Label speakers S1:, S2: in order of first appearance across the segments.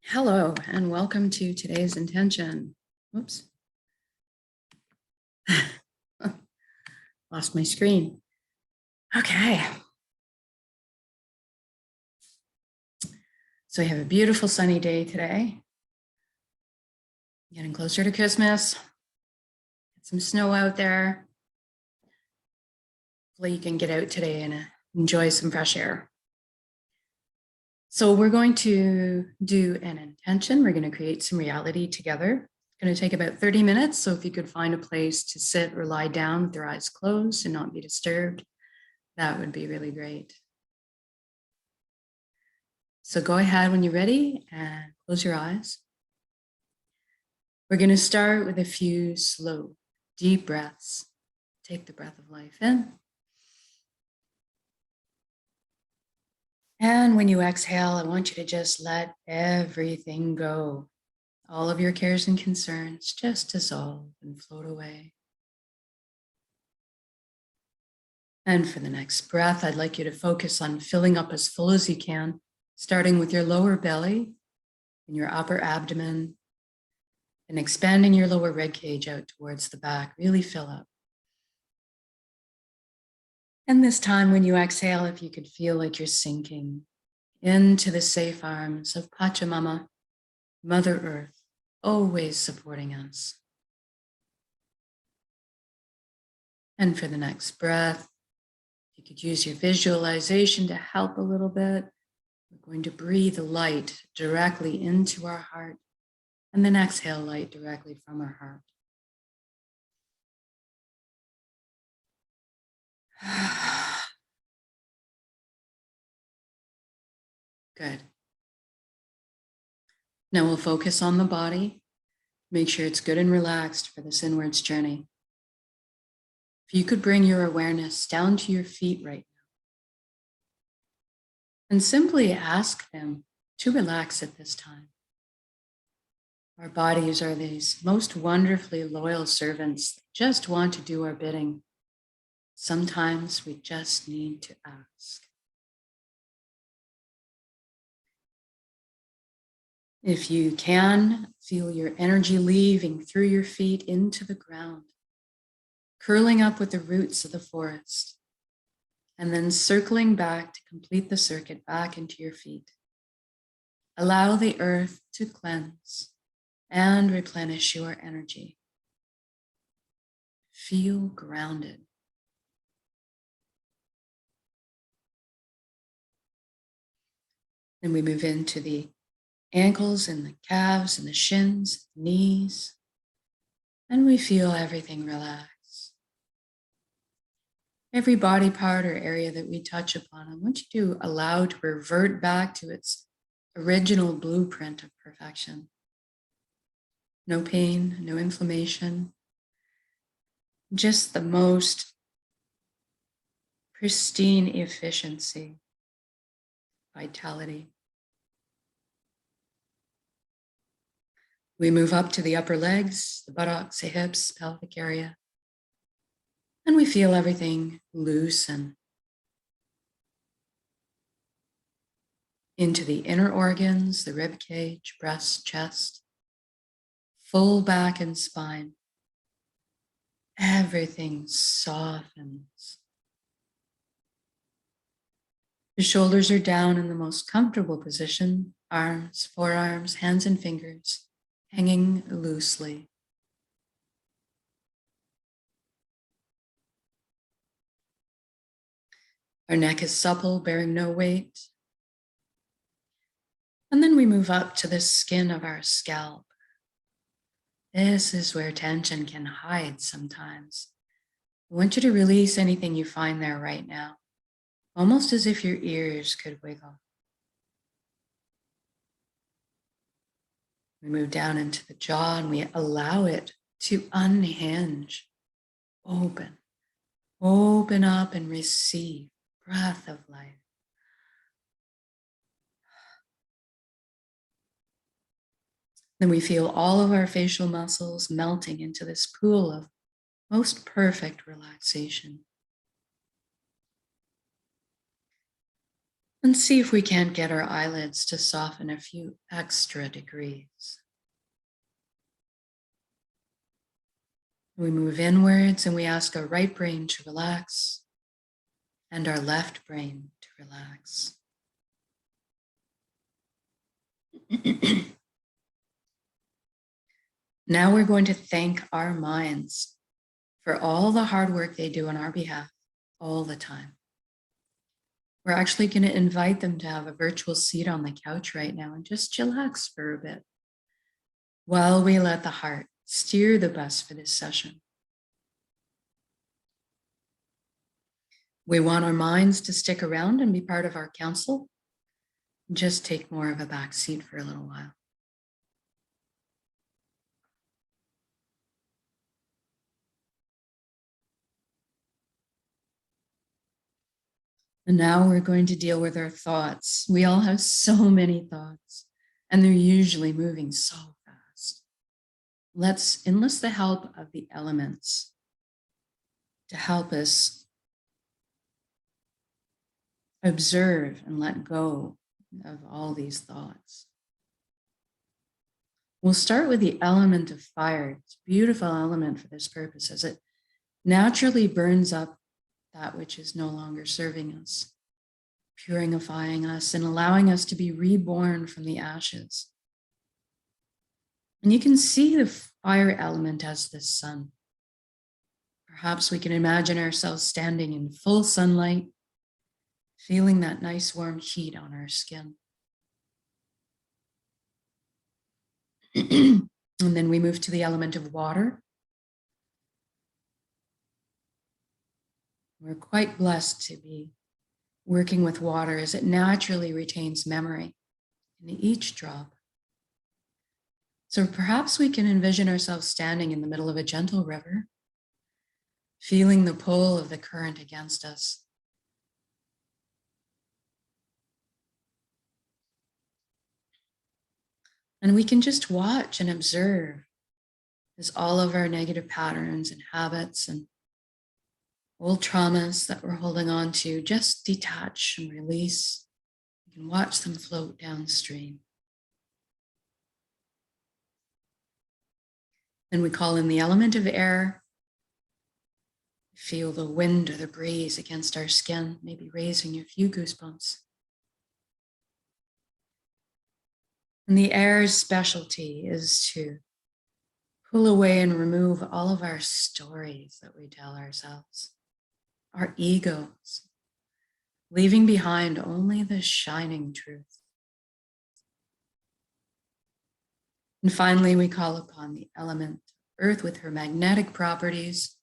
S1: Hello, and welcome to today's intention. Oops. Lost my screen. Okay. So we have a beautiful sunny day today. Getting closer to Christmas. Get some snow out there. Hopefully you can get out today and enjoy some fresh air. So we're going to do an intention. We're going to create some reality together. It's going to take about 30 minutes. So if you could find a place to sit or lie down with your eyes closed and not be disturbed, that would be really great. So go ahead when you're ready and close your eyes. We're going to start with a few slow, deep breaths. Take the breath of life in. And when you exhale, I want you to just let everything go. All of your cares and concerns just dissolve and float away. And for the next breath, I'd like you to focus on filling up as full as you can, starting with your lower belly and your upper abdomen, and expanding your lower rib cage out towards the back. Really fill up. And this time when you exhale, if you could feel like you're sinking into the safe arms of Pachamama, Mother Earth, always supporting us. And for the next breath, you could use your visualization to help a little bit. We're going to breathe light directly into our heart, and then exhale light directly from our heart. Good. Now we'll focus on the body. Make sure it's good and relaxed for this inwards journey. If you could bring your awareness down to your feet right now and simply ask them to relax at this time. Our bodies are these most wonderfully loyal servants that just want to do our bidding. Sometimes we just need to ask. If you can, feel your energy leaving through your feet into the ground, curling up with the roots of the forest, and then circling back to complete the circuit back into your feet. Allow the earth to cleanse and replenish your energy. Feel grounded. Then we move into the ankles and the calves and the shins, knees, and we feel everything relax. Every body part or area that we touch upon, I want you to allow to revert back to its original blueprint of perfection. No pain, no inflammation, just the most pristine efficiency, vitality. We move up to the upper legs, the buttocks, the hips, pelvic area, and we feel everything loosen. Into the inner organs, the rib cage, breast, chest, full back and spine. Everything softens. The shoulders are down in the most comfortable position, arms, forearms, hands and fingers hanging loosely. Our neck is supple, bearing no weight. And then we move up to the skin of our scalp. This is where tension can hide sometimes. I want you to release anything you find there right now, almost as if your ears could wiggle. We move down into the jaw and we allow it to unhinge, open up and receive breath of life. Then we feel all of our facial muscles melting into this pool of most perfect relaxation. And see if we can't get our eyelids to soften a few extra degrees. We move inwards and we ask our right brain to relax and our left brain to relax. Now we're going to thank our minds for all the hard work they do on our behalf all the time. We're actually going to invite them to have a virtual seat on the couch right now and just chillax for a bit while we let the heart steer the bus for this session. We want our minds to stick around and be part of our council. Just take more of a back seat for a little while. And now we're going to deal with our thoughts. We all have so many thoughts, and they're usually moving so fast. Let's enlist the help of the elements to help us observe and let go of all these thoughts. We'll start with the element of fire. It's a beautiful element for this purpose as it naturally burns up that which is no longer serving us, purifying us and allowing us to be reborn from the ashes. And you can see the fire element as the sun. Perhaps we can imagine ourselves standing in full sunlight, feeling that nice warm heat on our skin. And then we move to the element of water. We're quite blessed to be working with water as it naturally retains memory in each drop. So perhaps we can envision ourselves standing in the middle of a gentle river, feeling the pull of the current against us. And we can just watch and observe as all of our negative patterns and habits and old traumas that we're holding on to just detach and release. You can watch them float downstream. Then we call in the element of air. Feel the wind or the breeze against our skin, maybe raising a few goosebumps. And the air's specialty is to pull away and remove all of our stories that we tell ourselves, our egos, leaving behind only the shining truth. And finally, we call upon the element Earth with her magnetic properties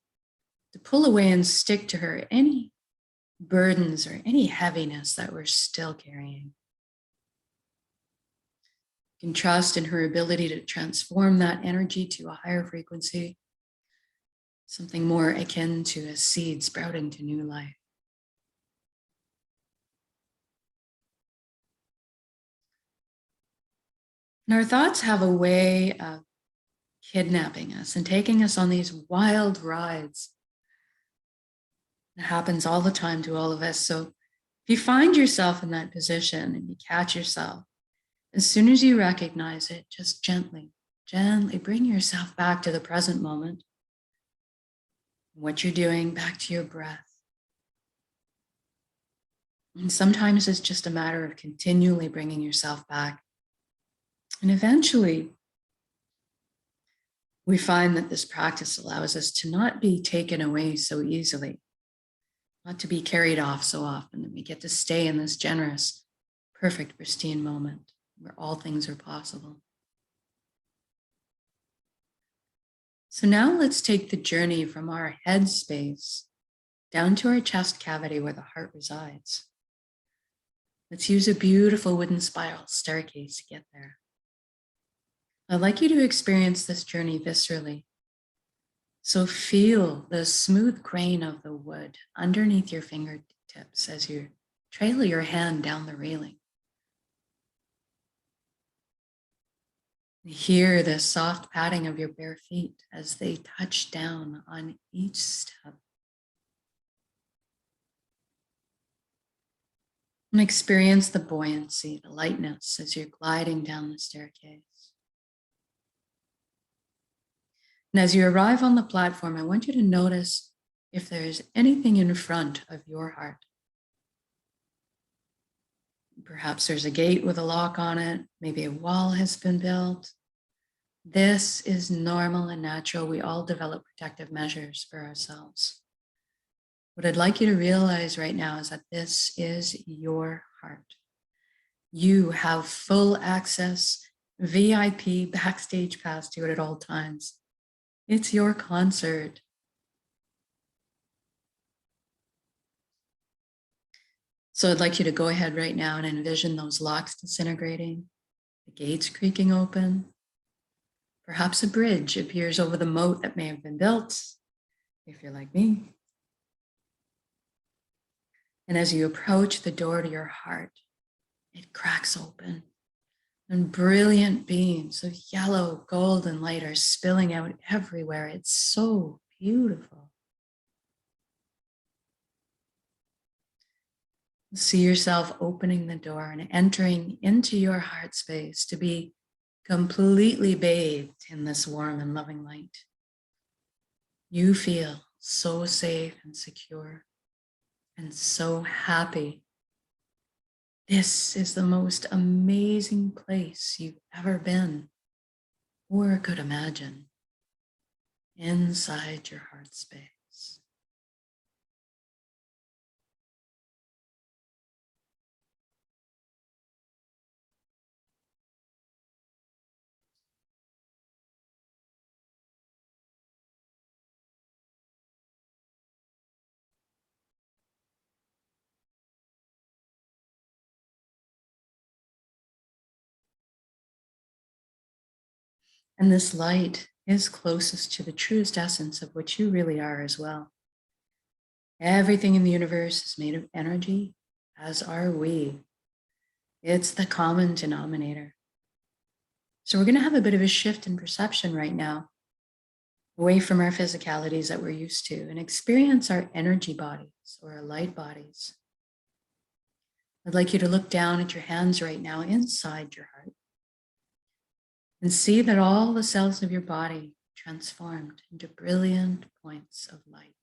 S1: to pull away and stick to her any burdens or any heaviness that we're still carrying. You can trust in her ability to transform that energy to a higher frequency, something more akin to a seed sprouting to new life. And our thoughts have a way of kidnapping us and taking us on these wild rides. It happens all the time to all of us. So if you find yourself in that position and you catch yourself, as soon as you recognize it, just gently bring yourself back to the present moment. What you're doing, back to your breath. And sometimes it's just a matter of continually bringing yourself back. And eventually, we find that this practice allows us to not be taken away so easily, not to be carried off so often, and we get to stay in this generous, perfect, pristine moment where all things are possible. So now let's take the journey from our head space down to our chest cavity where the heart resides. Let's use a beautiful wooden spiral staircase to get there. I'd like you to experience this journey viscerally. So feel the smooth grain of the wood underneath your fingertips as you trail your hand down the railing. Hear the soft padding of your bare feet as they touch down on each step. And experience the buoyancy, the lightness as you're gliding down the staircase. And as you arrive on the platform, I want you to notice if there's anything in front of your heart. Perhaps there's a gate with a lock on it. Maybe a wall has been built. This is normal and natural. We all develop protective measures for ourselves. What I'd like you to realize right now is that this is your heart. You have full access, VIP, backstage pass to it at all times. It's your concert. So I'd like you to go ahead right now and envision those locks disintegrating, the gates creaking open. Perhaps a bridge appears over the moat that may have been built, if you're like me. And as you approach the door to your heart, it cracks open, and brilliant beams of yellow, golden light are spilling out everywhere. It's so beautiful. See yourself opening the door and entering into your heart space to be completely bathed in this warm and loving light. You feel so safe and secure and so happy. This is the most amazing place you've ever been or could imagine inside your heart space. And this light is closest to the truest essence of what you really are as well. Everything in the universe is made of energy, as are we. It's the common denominator. So we're going to have a bit of a shift in perception right now, away from our physicalities that we're used to, and experience our energy bodies or our light bodies. I'd like you to look down at your hands right now inside your heart and see that all the cells of your body transformed into brilliant points of light.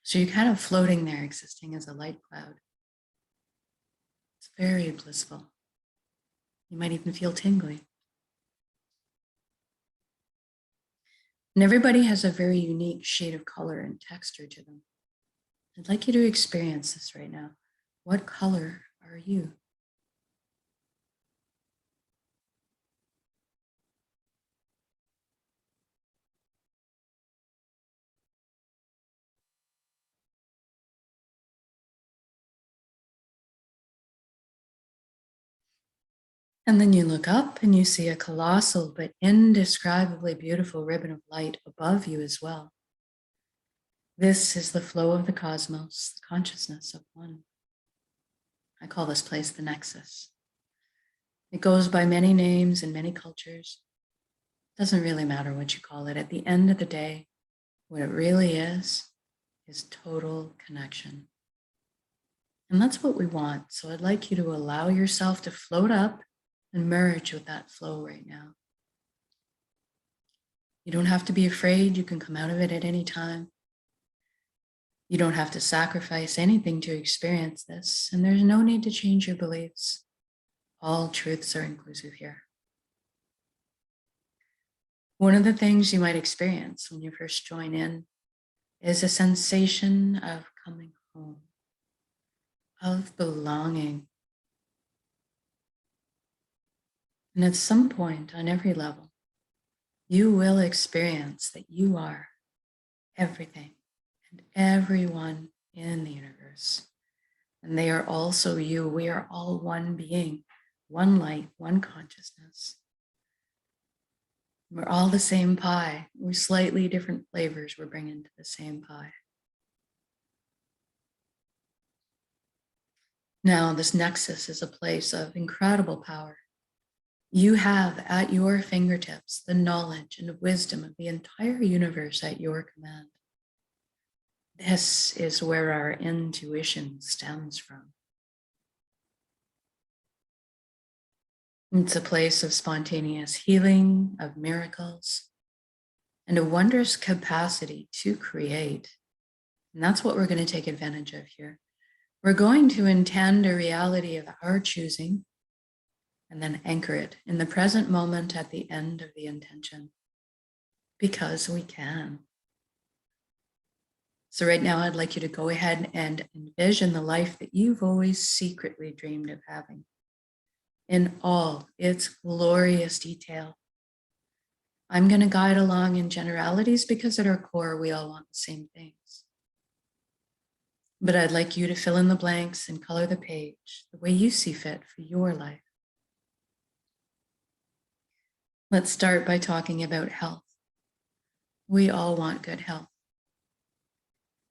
S1: So you're kind of floating there, existing as a light cloud. It's very blissful. You might even feel tingly. And everybody has a very unique shade of color and texture to them. I'd like you to experience this right now. What color are you? And then you look up and you see a colossal but indescribably beautiful ribbon of light above you as well. This is the flow of the cosmos, the consciousness of one. I call this place the Nexus. It goes by many names in many cultures. Doesn't really matter what you call it. At the end of the day, what it really is total connection. And that's what we want. So I'd like you to allow yourself to float up and merge with that flow right now. You don't have to be afraid. You can come out of it at any time. You don't have to sacrifice anything to experience this, and there's no need to change your beliefs. All truths are inclusive here. One of the things you might experience when you first join in is a sensation of coming home, of belonging. And at some point on every level, you will experience that you are everything and everyone in the universe. And they are also you. We are all one being, one light, one consciousness. We're all the same pie. We're slightly different flavors we're bringing to the same pie. Now, this nexus is a place of incredible power. You have at your fingertips the knowledge and wisdom of the entire universe at your command. This is where our intuition stems from. It's a place of spontaneous healing, of miracles, and a wondrous capacity to create. And that's what we're going to take advantage of here. We're going to intend a reality of our choosing and then anchor it in the present moment at the end of the intention, because we can. So right now, I'd like you to go ahead and envision the life that you've always secretly dreamed of having in all its glorious detail. I'm going to guide along in generalities because at our core, we all want the same things. But I'd like you to fill in the blanks and color the page the way you see fit for your life. Let's start by talking about health. We all want good health.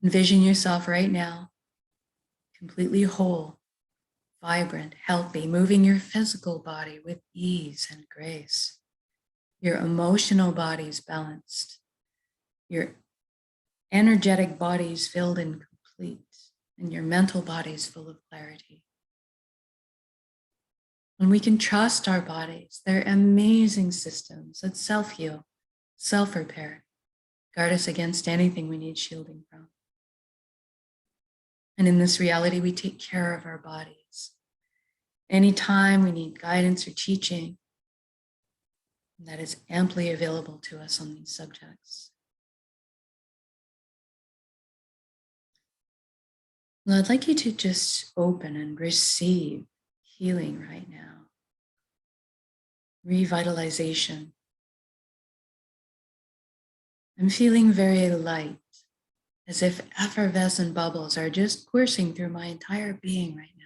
S1: Envision yourself right now, completely whole, vibrant, healthy, moving your physical body with ease and grace. Your emotional body's balanced. Your energetic body's filled and complete, and your mental body's full of clarity. When we can trust our bodies, they're amazing systems that self-heal, self-repair, guard us against anything we need shielding from. And in this reality, we take care of our bodies. Anytime we need guidance or teaching, that is amply available to us on these subjects. Now, I'd like you to just open and receive healing right now. Revitalization. I'm feeling very light, as if effervescent bubbles are just coursing through my entire being right now.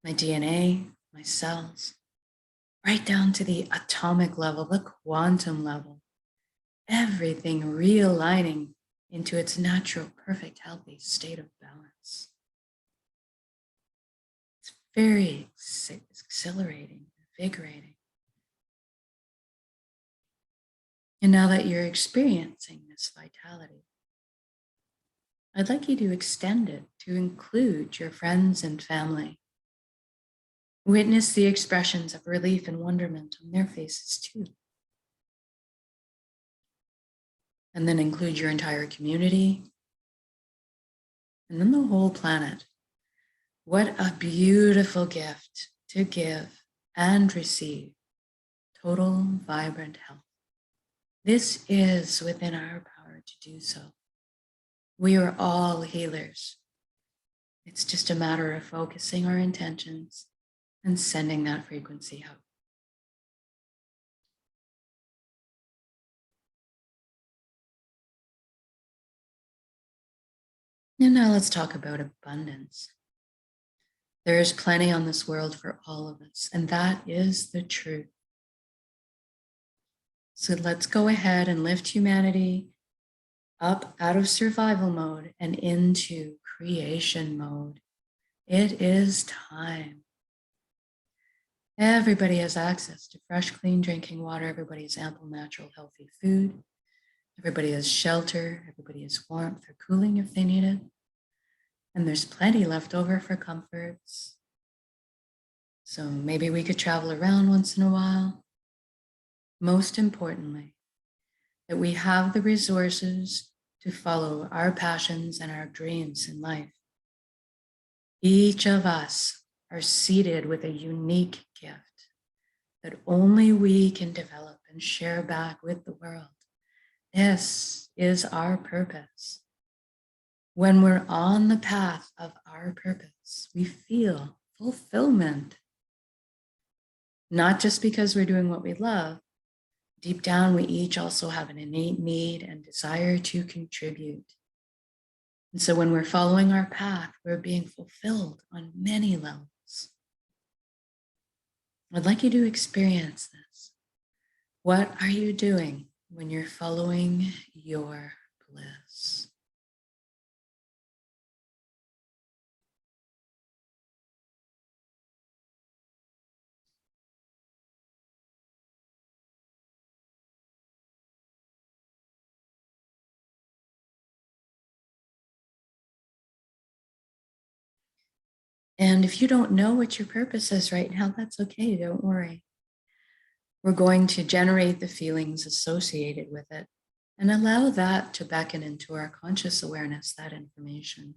S1: My DNA, my cells, right down to the atomic level, the quantum level. Everything realigning into its natural, perfect, healthy state of balance. It's very exhilarating, invigorating. And now that you're experiencing this vitality, I'd like you to extend it to include your friends and family. Witness the expressions of relief and wonderment on their faces too. And then include your entire community, and then the whole planet. What a beautiful gift to give and receive total, vibrant health. This is within our power to do so. We are all healers. It's just a matter of focusing our intentions and sending that frequency out. And now let's talk about abundance. There is plenty on this world for all of us, and that is the truth. So let's go ahead and lift humanity up out of survival mode and into creation mode. It is time. Everybody has access to fresh, clean drinking water. Everybody has ample, natural, healthy food. Everybody has shelter. Everybody has warmth or cooling if they need it. And there's plenty left over for comforts. So maybe we could travel around once in a while. Most importantly, that we have the resources to follow our passions and our dreams in life. Each of us are seated with a unique gift that only we can develop and share back with the world. This is our purpose. When we're on the path of our purpose, we feel fulfillment. Not just because we're doing what we love. Deep down, we each also have an innate need and desire to contribute. And so when we're following our path, we're being fulfilled on many levels. I'd like you to experience this. What are you doing when you're following your bliss? And if you don't know what your purpose is right now, that's okay. Don't worry. We're going to generate the feelings associated with it and allow that to beckon into our conscious awareness, that information.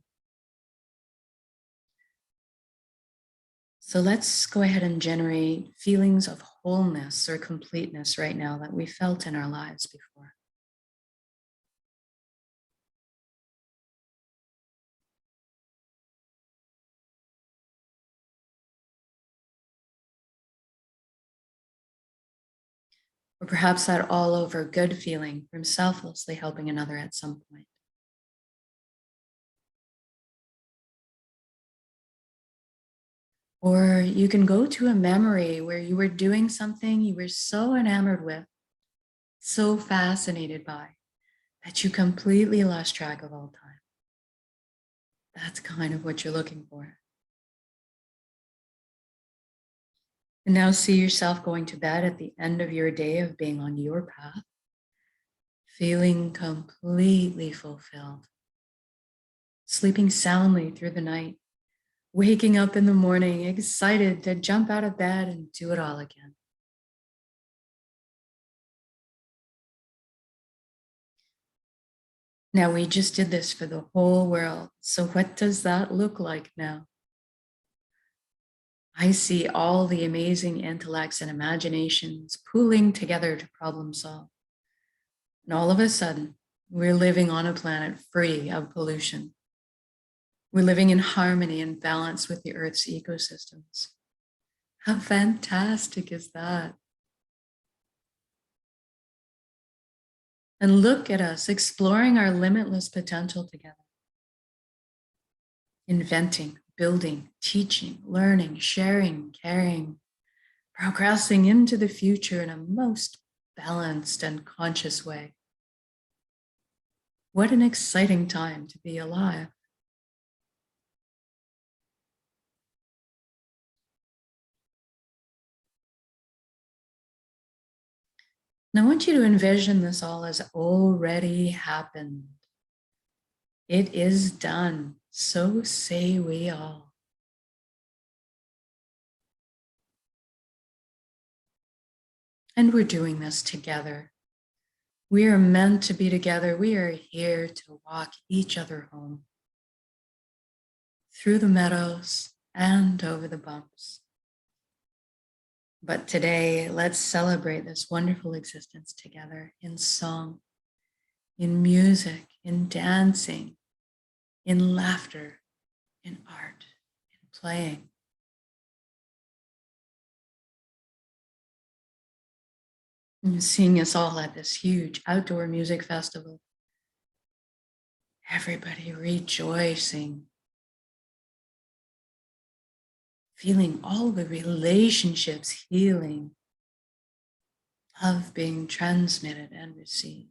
S1: So let's go ahead and generate feelings of wholeness or completeness right now that we felt in our lives before. Or perhaps that all over good feeling from selflessly helping another at some point. Or you can go to a memory where you were doing something you were so enamored with, so fascinated by, that you completely lost track of all time. That's kind of what you're looking for. And now see yourself going to bed at the end of your day of being on your path, feeling completely fulfilled, sleeping soundly through the night, waking up in the morning excited to jump out of bed and do it all again. Now, we just did this for the whole world. So what does that look like now? I see all the amazing intellects and imaginations pooling together to problem solve. And all of a sudden, we're living on a planet free of pollution. We're living in harmony and balance with the Earth's ecosystems. How fantastic is that? And look at us exploring our limitless potential together. Inventing, building, teaching, learning, sharing, caring, progressing into the future in a most balanced and conscious way. What an exciting time to be alive. And I want you to envision this all as already happened. It is done. So say we all. And we're doing this together. We are meant to be together. We are here to walk each other home through the meadows and over the bumps. But today, let's celebrate this wonderful existence together in song, in music, in dancing, in laughter, in art, in playing. And seeing us all at this huge outdoor music festival. Everybody rejoicing, feeling all the relationships healing, love being transmitted and received.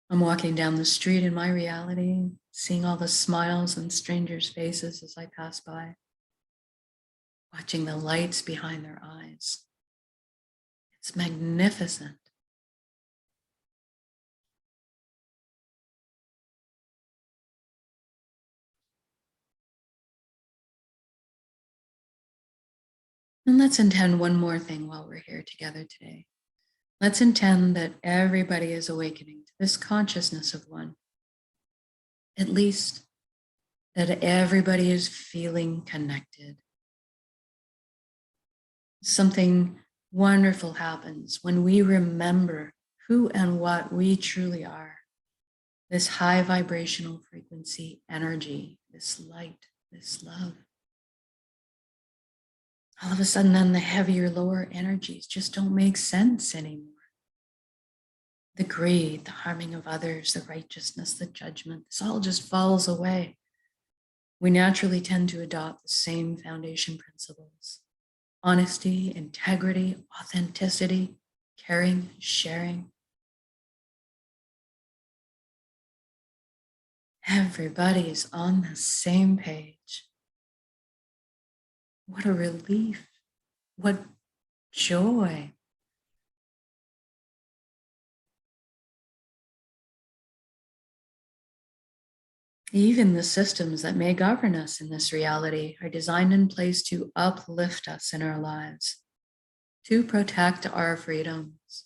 S1: I'm walking down the street in my reality, seeing all the smiles on strangers' faces as I pass by, watching the lights behind their eyes. It's magnificent. And let's intend one more thing while we're here together today. Let's intend that everybody is awakening to this consciousness of one. At least that everybody is feeling connected. Something wonderful happens when we remember who and what we truly are. This high vibrational frequency energy, this light, this love. All of a sudden, then the heavier, lower energies just don't make sense anymore. The greed, the harming of others, the righteousness, the judgment, this all just falls away. We naturally tend to adopt the same foundation principles: honesty, integrity, authenticity, caring, sharing. Everybody's on the same page. What a relief. What joy. Even the systems that may govern us in this reality are designed in place to uplift us in our lives, to protect our freedoms,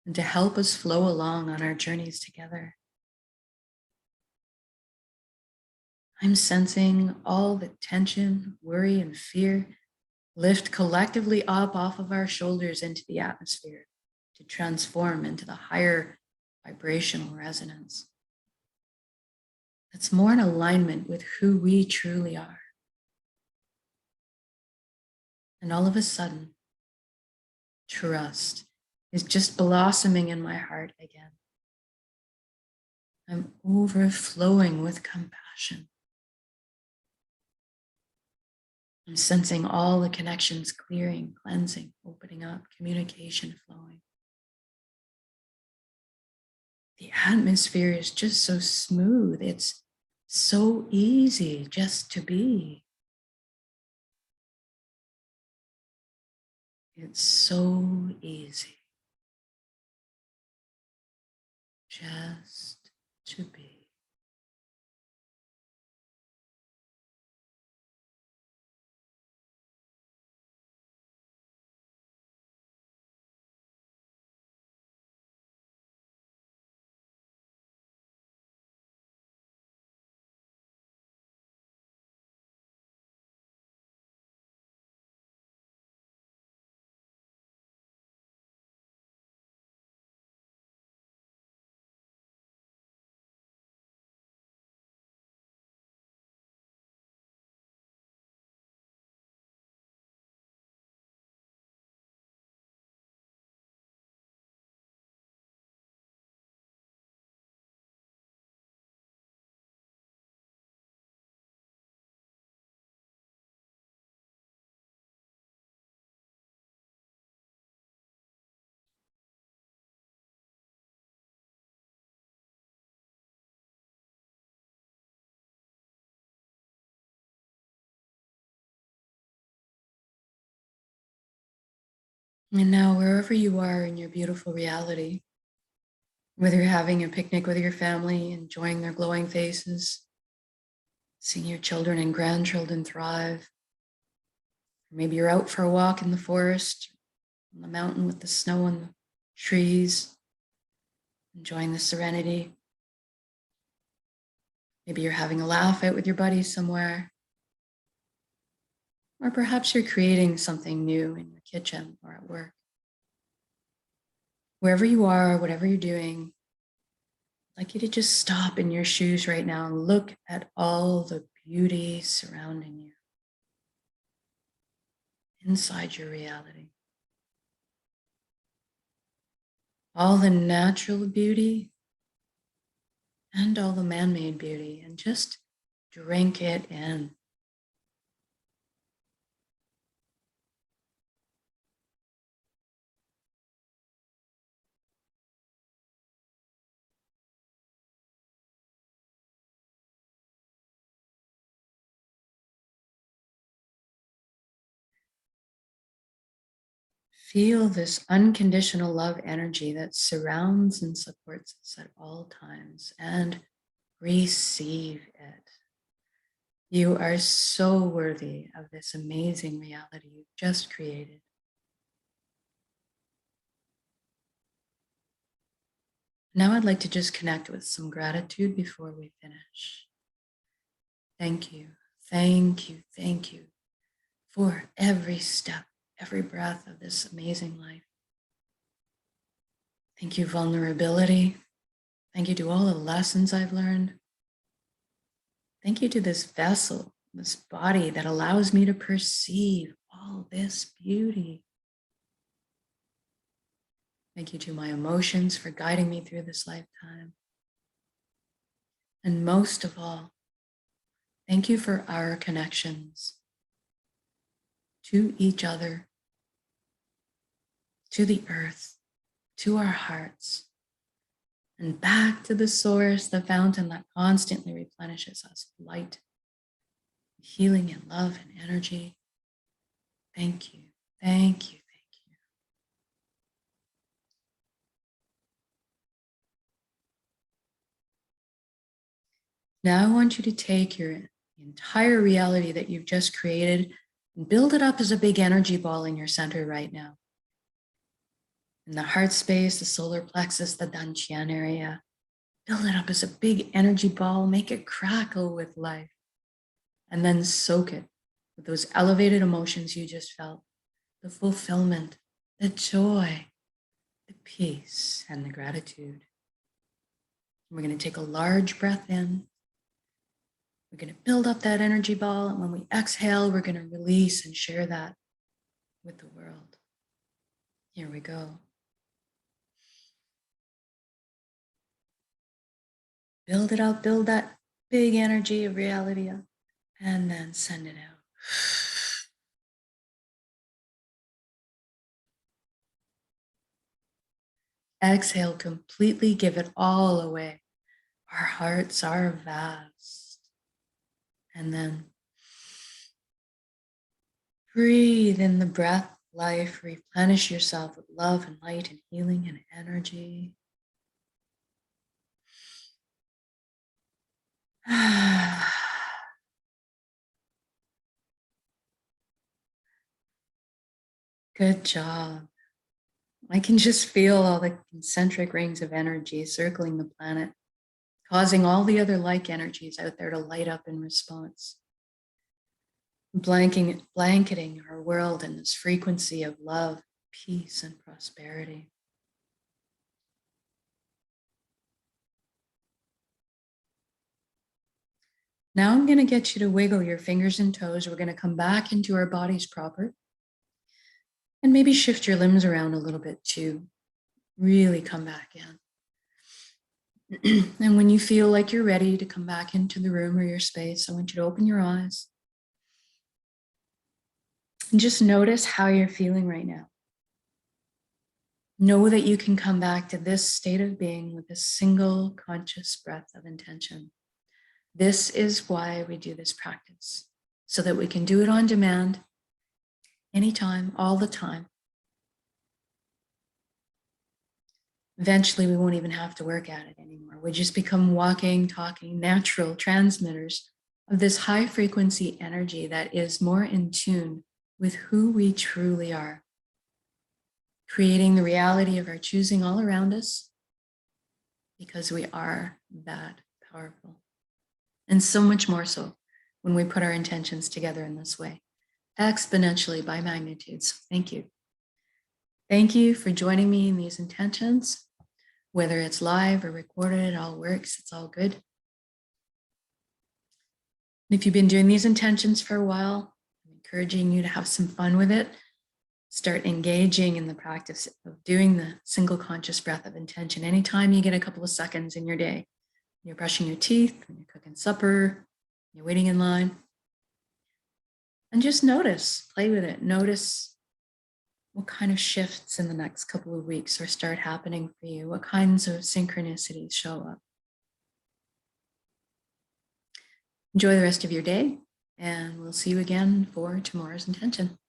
S1: and to help us flow along on our journeys together. I'm sensing all the tension, worry, and fear lift collectively up off of our shoulders into the atmosphere to transform into the higher vibrational resonance that's more in alignment with who we truly are. And all of a sudden, trust is just blossoming in my heart again. I'm overflowing with compassion. I'm sensing all the connections clearing, cleansing, opening up, communication flowing. The atmosphere is just so smooth. It's so easy just to be. It's so easy just to be. And now, wherever you are in your beautiful reality, whether you're having a picnic with your family, enjoying their glowing faces, seeing your children and grandchildren thrive, or maybe you're out for a walk in the forest, on the mountain with the snow and the trees, enjoying the serenity. Maybe you're having a laugh out with your buddies somewhere. Or perhaps you're creating something new in your kitchen or at work. Wherever you are, whatever you're doing, I'd like you to just stop in your shoes right now and look at all the beauty surrounding you inside your reality. All the natural beauty and all the man-made beauty, and just drink it in. Feel this unconditional love energy that surrounds and supports us at all times, and receive it. You are so worthy of this amazing reality you've just created. Now I'd like to just connect with some gratitude before we finish. Thank you, thank you, thank you for every step, every breath of this amazing life. Thank you, vulnerability. Thank you to all the lessons I've learned. Thank you to this vessel, this body that allows me to perceive all this beauty. Thank you to my emotions for guiding me through this lifetime. And most of all, thank you for our connections to each other, to the earth, to our hearts, and back to the source, the fountain that constantly replenishes us with light, healing, and love and energy. Thank you, thank you, thank you. Now I want you to take your entire reality that you've just created and build it up as a big energy ball in your center right now. In the heart space, the solar plexus, the dantian area, build it up as a big energy ball, make it crackle with life, and then soak it with those elevated emotions you just felt, the fulfillment, the joy, the peace, and the gratitude. We're going to take a large breath in. We're going to build up that energy ball, and when we exhale, we're going to release and share that with the world. Here we go. Build it up, build that big energy of reality up, and then send it out. Exhale completely, give it all away. Our hearts are vast. And then breathe in the breath, life, replenish yourself with love and light and healing and energy. Good job. I can just feel all the concentric rings of energy circling the planet, causing all the other like energies out there to light up in response. Blanketing our world in this frequency of love, peace, and prosperity. Now I'm going to get you to wiggle your fingers and toes. We're going to come back into our bodies proper. And maybe shift your limbs around a little bit to really come back in. And when you feel like you're ready to come back into the room or your space, I want you to open your eyes. And just notice how you're feeling right now. Know that you can come back to this state of being with a single conscious breath of intention. This is why we do this practice, so that we can do it on demand, anytime, all the time. Eventually, we won't even have to work at it anymore. We just become walking, talking, natural transmitters of this high frequency energy that is more in tune with who we truly are, creating the reality of our choosing all around us, because we are that powerful. And so much more so when we put our intentions together in this way, exponentially by magnitude. So thank you. Thank you for joining me in these intentions. Whether it's live or recorded, it all works. It's all good. And if you've been doing these intentions for a while, I'm encouraging you to have some fun with it. Start engaging in the practice of doing the single conscious breath of intention anytime you get a couple of seconds in your day. You're brushing your teeth, when you're cooking supper, you're waiting in line. And just notice, play with it. Notice what kind of shifts in the next couple of weeks or start happening for you? What kinds of synchronicities show up? Enjoy the rest of your day, and we'll see you again for tomorrow's intention.